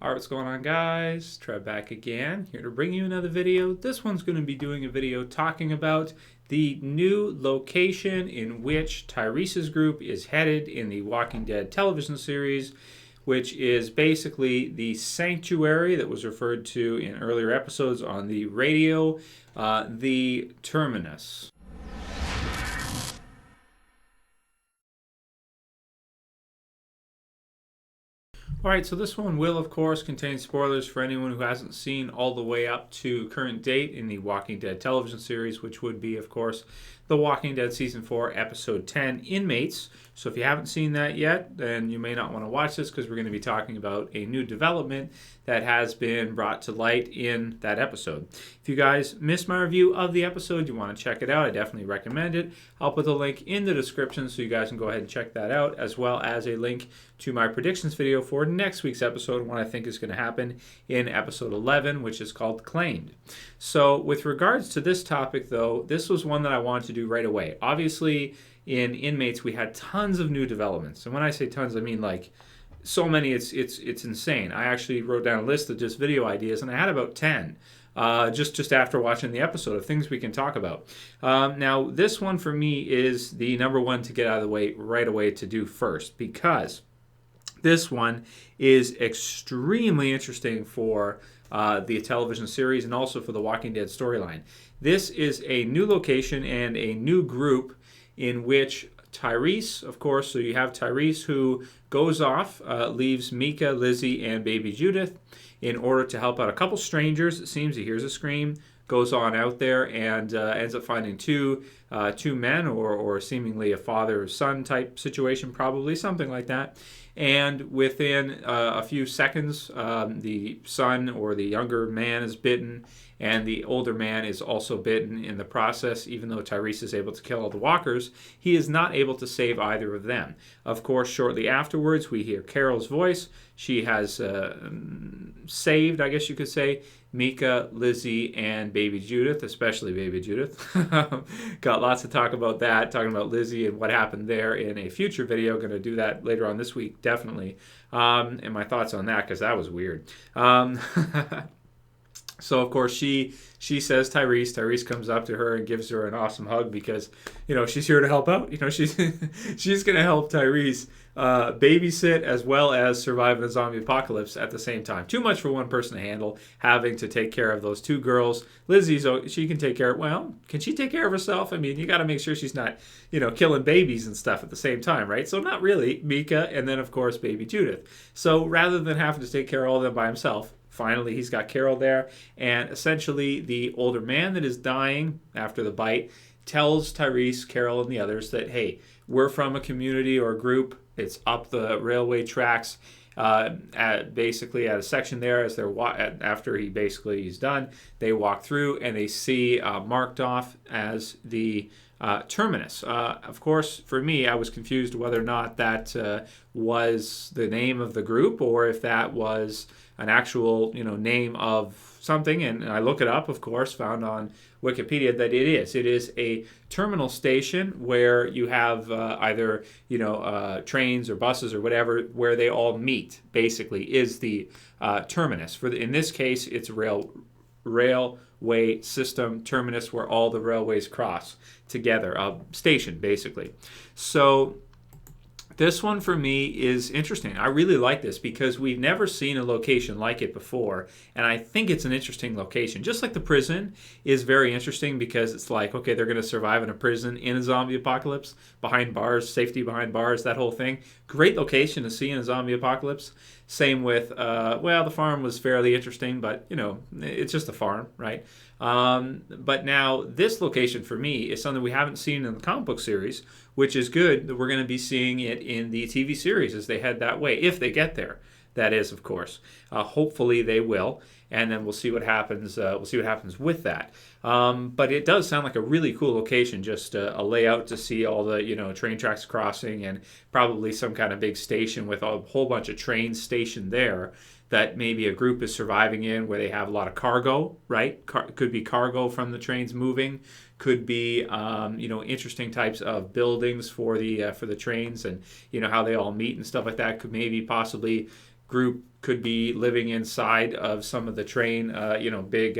Alright, what's going on, guys? Trev back again, here to bring you another video. This one's going to be doing a video talking about the new location in which Tyrese's group is headed in the Walking Dead television series, which is basically the sanctuary that was referred to in earlier episodes on the radio, the Terminus. Alright, so this one will, of course, contain spoilers for anyone who hasn't seen all the way up to current date in the Walking Dead television series, which would be, of course, The Walking Dead Season 4, Episode 10, Inmates. So if you haven't seen that yet, then you may not want to watch this because we're going to be talking about a new development that has been brought to light in that episode. If you guys missed my review of the episode, you want to check it out, I definitely recommend it. I'll put the link in the description so you guys can go ahead and check that out, as well as a link to my predictions video for next week's episode, what I think is going to happen in episode 11, which is called Claimed. So with regards to this topic, though, this was one that I wanted to do right away. Obviously, in Inmates, we had tons of new developments. And when I say tons, I mean like so many, it's insane. I actually wrote down a list of just video ideas, and I had about 10. Just after watching the episode of things we can talk about. Now, this one for me is the number one to get out of the way right away to do first, because this one is extremely interesting for the television series and also for the Walking Dead storyline. This is a new location and a new group in which Tyreese, of course, so you have Tyreese who goes off, leaves Mika, Lizzy, and baby Judith in order to help out a couple strangers. It seems he hears a scream, goes on out there, and ends up finding two men, or seemingly a father-son type situation, probably, something like that. And within a few seconds, the son or the younger man is bitten, and the older man is also bitten in the process. Even though Tyreese is able to kill all the walkers, he is not able to save either of them. Of course, shortly afterwards, we hear Carol's voice. She has saved, I guess you could say, Mika, Lizzy, and baby Judith, especially baby Judith. Got lots to talk about that, talking about Lizzy and what happened there in a future video. Going to do that later on this week, definitely. And my thoughts on that, because that was weird. So, of course, she says Tyreese. Tyreese comes up to her and gives her an awesome hug because, she's here to help out. She's she's going to help Tyreese babysit as well as survive in a zombie apocalypse at the same time. Too much for one person to handle, having to take care of those two girls. Lizzy, she can take care of, can she take care of herself? I mean, you got to make sure she's not, killing babies and stuff at the same time, right? So not really. Mika, and then, of course, baby Judith. So rather than having to take care of all of them by himself, finally, he's got Carol there, and essentially the older man that is dying after the bite tells Tyreese, Carol, and the others that, hey, we're from a community or a group. It's up the railway tracks, basically at a section there. As they're after he's done, they walk through and they see marked off as the Terminus. Of course, for me, I was confused whether or not that was the name of the group or if that was an actual, name of something. And I look it up, of course, found on Wikipedia that it is. It is a terminal station where you have either, trains or buses or whatever, where they all meet, basically, is the terminus. In this case, it's railway system terminus where all the railways cross together, a station basically. So this one for me is interesting. I really like this because we've never seen a location like it before, and I think it's an interesting location. Just like the prison is very interesting because it's like, okay, they're going to survive in a prison in a zombie apocalypse, behind bars, safety behind bars, that whole thing. Great location to see in a zombie apocalypse. Same with, the farm was fairly interesting, but, it's just a farm, right? But now this location for me is something we haven't seen in the comic book series, which is good that we're going to be seeing it in the TV series as they head that way, if they get there. That is, of course. Hopefully they will, and then we'll see what happens. We'll see what happens with that. But it does sound like a really cool location. Just a layout to see all the train tracks crossing, and probably some kind of big station with a whole bunch of trains stationed there that maybe a group is surviving in, where they have a lot of cargo. Right? Could be cargo from the trains moving Could be interesting types of buildings for the trains, and how they all meet and stuff like that. Could maybe possibly group could be living inside of some of the train, big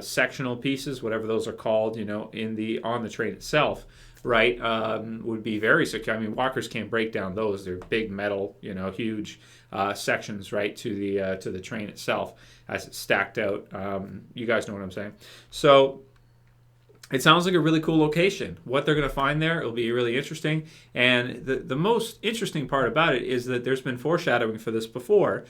sectional pieces, whatever those are called, on the train itself, right? Would be very secure. I mean, walkers can't break down those. They're big metal, huge sections, right, to the train itself as it's stacked out. You guys know what I'm saying. So it sounds like a really cool location. What they're going to find there, it'll be really interesting. And the most interesting part about it is that there's been foreshadowing for this before,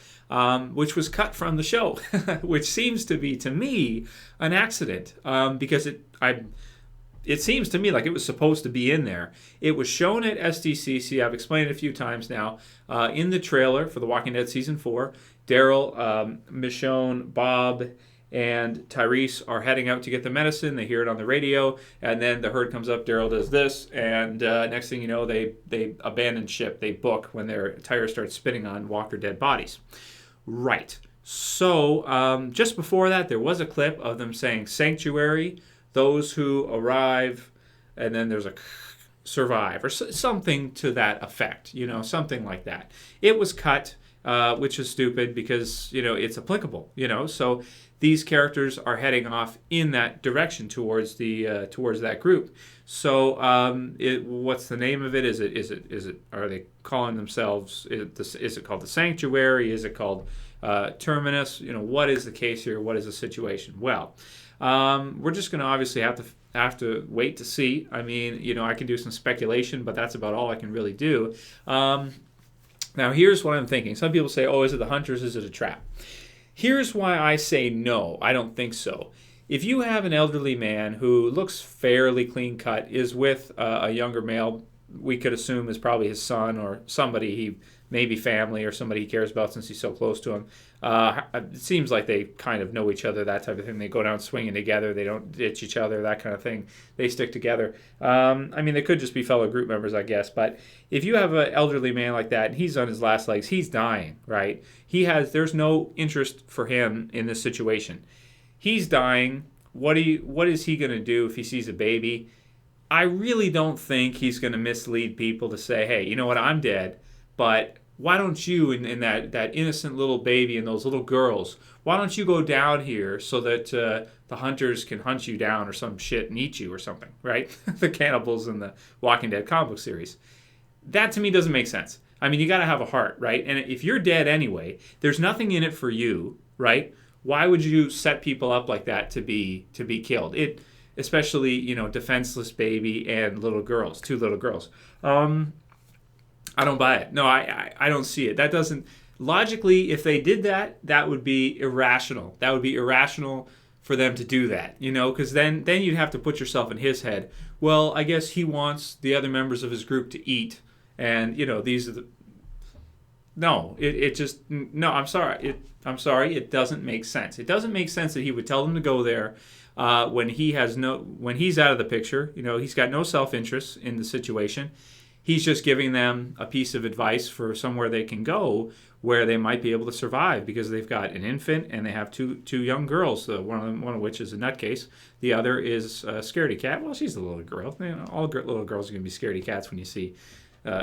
which was cut from the show, which seems to be, to me, an accident, because it seems to me like it was supposed to be in there. It was shown at SDCC. I've explained it a few times now. In the trailer for The Walking Dead Season 4, Daryl, Michonne, Bob, and Tyreese are heading out to get the medicine. They hear it on the radio, and then the herd comes up. Daryl does this, and next thing you know, they abandon ship. They book when their tires start spinning on walked or dead bodies. Right. So just before that, there was a clip of them saying sanctuary, those who arrive, and then there's a survive, or something to that effect, something like that. It was cut, which is stupid because, it's applicable, so these characters are heading off in that direction towards that group. So what's the name of it? Is it are they calling themselves, is it called the Sanctuary? Is it called Terminus? What is the case here? What is the situation? Well, we're just going to obviously have to wait to see. I mean, I can do some speculation, but that's about all I can really do. Now, here's what I'm thinking. Some people say, is it the hunters? Is it a trap? Here's why I say no, I don't think so. If you have an elderly man who looks fairly clean cut, is with a younger male, we could assume is probably his son or somebody, he maybe family or somebody he cares about since he's so close to him. It seems like they kind of know each other, that type of thing. They go down swinging together. They don't ditch each other, that kind of thing. They stick together. They could just be fellow group members, I guess. But if you have an elderly man like that and he's on his last legs, he's dying, right? There's no interest for him in this situation. He's dying. What is he going to do if he sees a baby? I really don't think he's going to mislead people to say, hey, you know what, I'm dead, but why don't you, in that innocent little baby and those little girls, why don't you go down here so that the hunters can hunt you down or some shit and eat you or something, right? The cannibals in the Walking Dead comic book series. That to me doesn't make sense. I mean, you got to have a heart, right? And if you're dead anyway, there's nothing in it for you, right? Why would you set people up like that to be killed? Especially, defenseless baby and little girls, 2 little girls. I don't buy it. No, I don't see it. That doesn't... Logically, if they did that, that would be irrational. That would be irrational for them to do that, because then you'd have to put yourself in his head. Well, I guess he wants the other members of his group to eat, and, these are the... No, No, I'm sorry. It doesn't make sense. It doesn't make sense that he would tell them to go there when he's out of the picture. He's got no self-interest in the situation. He's just giving them a piece of advice for somewhere they can go where they might be able to survive because they've got an infant and they have two young girls, one of which is a nutcase. The other is a scaredy cat. Well, she's a little girl. All little girls are going to be scaredy cats when you see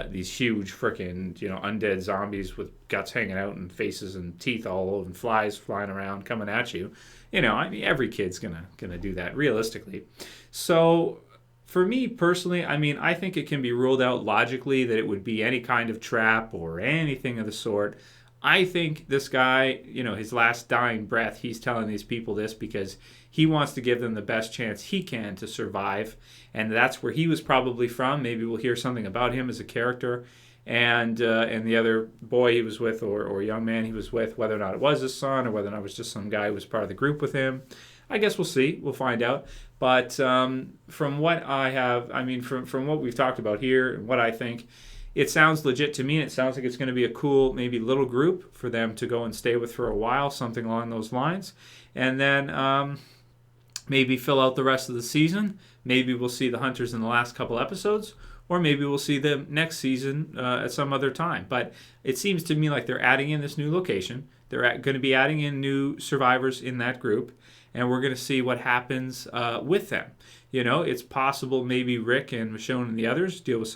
these huge frickin' undead zombies with guts hanging out and faces and teeth all over and flies flying around coming at you. Every kid's gonna do that realistically. So for me personally, I think it can be ruled out logically that it would be any kind of trap or anything of the sort. I think this guy, his last dying breath, he's telling these people this because he wants to give them the best chance he can to survive. And that's where he was probably from. Maybe we'll hear something about him as a character. And the other boy he was with or young man he was with, whether or not it was his son or whether or not it was just some guy who was part of the group with him. I guess we'll see. We'll find out. But from what I have, from what we've talked about here and what I think, it sounds legit to me. It sounds like it's going to be a cool, maybe little group for them to go and stay with for a while, something along those lines. And then maybe fill out the rest of the season. Maybe we'll see the hunters in the last couple episodes, or maybe we'll see them next season at some other time. But it seems to me like they're adding in this new location. They're going to be adding in new survivors in that group. and we're going to see what happens with them. You know, it's possible maybe Rick and Michonne and the others deal with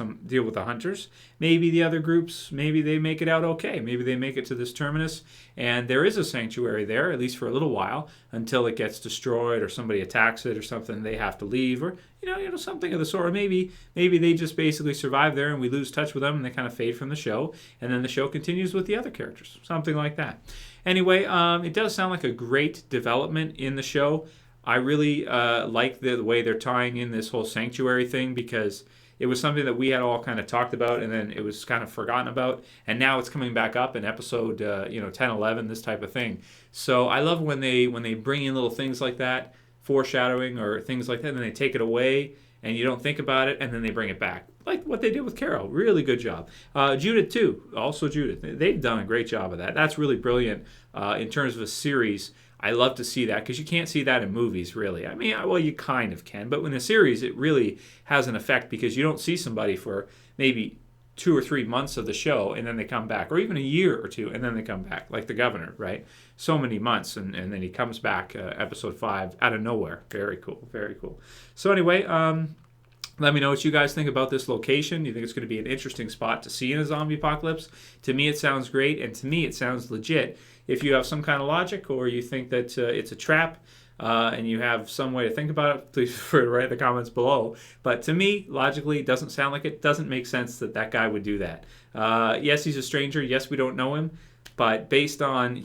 the hunters. Maybe the other groups, maybe they make it out okay. Maybe they make it to this terminus, and there is a sanctuary there, at least for a little while, until it gets destroyed or somebody attacks it or something. They have to leave, or something of the sort. Or maybe they just basically survive there, and we lose touch with them, and they kind of fade from the show, and then the show continues with the other characters, something like that. Anyway, it does sound like a great development in the show. I really like the way they're tying in this whole sanctuary thing, because it was something that we had all kind of talked about, and then it was kind of forgotten about, and now it's coming back up in episode 10, 11, this type of thing. So I love when they bring in little things like that, foreshadowing or things like that, and then they take it away, and you don't think about it, and then they bring it back. Like what they did with Carol. Really good job. Judith, too. Also Judith. They've done a great job of that. That's really brilliant in terms of a series. I love to see that, because you can't see that in movies, really. I mean, well, you kind of can, but in a series, it really has an effect, because you don't see somebody for maybe 2 or 3 months of the show, and then they come back, or even a year or two, and then they come back, like the governor, right? So many months, and then he comes back, episode 5, out of nowhere. Very cool, very cool. So anyway, let me know what you guys think about this location. Do you think it's going to be an interesting spot to see in a zombie apocalypse? To me, it sounds great, and to me, it sounds legit. If you have some kind of logic, or you think that it's a trap, and you have some way to think about it, please feel free to write in the comments below. But to me, logically, it doesn't sound like it. Doesn't make sense that guy would do that. Yes, he's a stranger. Yes, we don't know him. But based on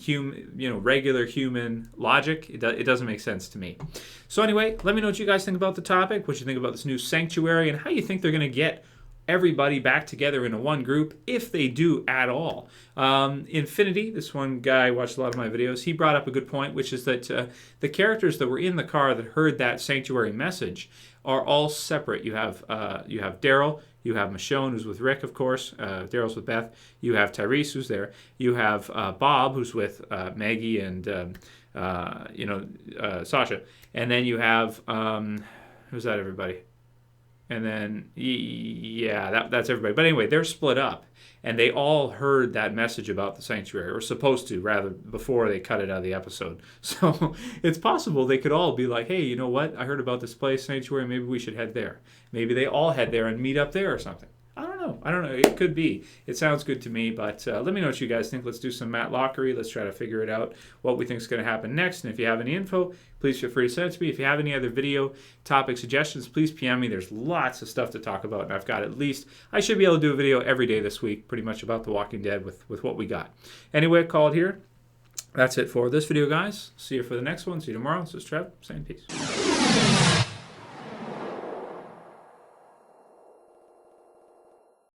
regular human logic, it doesn't make sense to me. So anyway, let me know what you guys think about the topic, what you think about this new sanctuary, and how you think they're going to get everybody back together in a one group, if they do at all. Infinity, this one guy watched a lot of my videos, he brought up a good point, which is that the characters that were in the car that heard that sanctuary message are all separate. You have Daryl, you have Michonne, who's with Rick, of course. Daryl's with Beth. You have Tyreese, who's there. You have Bob, who's with Maggie and Sasha. And then you have who's that? Everybody. And then, that's everybody. But anyway, they're split up, and they all heard that message about the sanctuary, or supposed to, rather, before they cut it out of the episode. So it's possible they could all be like, hey, you know what? I heard about this place, sanctuary. Maybe we should head there. Maybe they all head there and meet up there or something. I don't know. It could be. It sounds good to me, but let me know what you guys think. Let's do some Matlockery. Let's try to figure it out, what we think is going to happen next. And if you have any info, please feel free to send it to me. If you have any other video topic suggestions, please PM me. There's lots of stuff to talk about, and I've got I should be able to do a video every day this week, pretty much about The Walking Dead with what we got. Anyway, call it here. That's it for this video, guys. See you for the next one. See you tomorrow. This is Trev saying peace.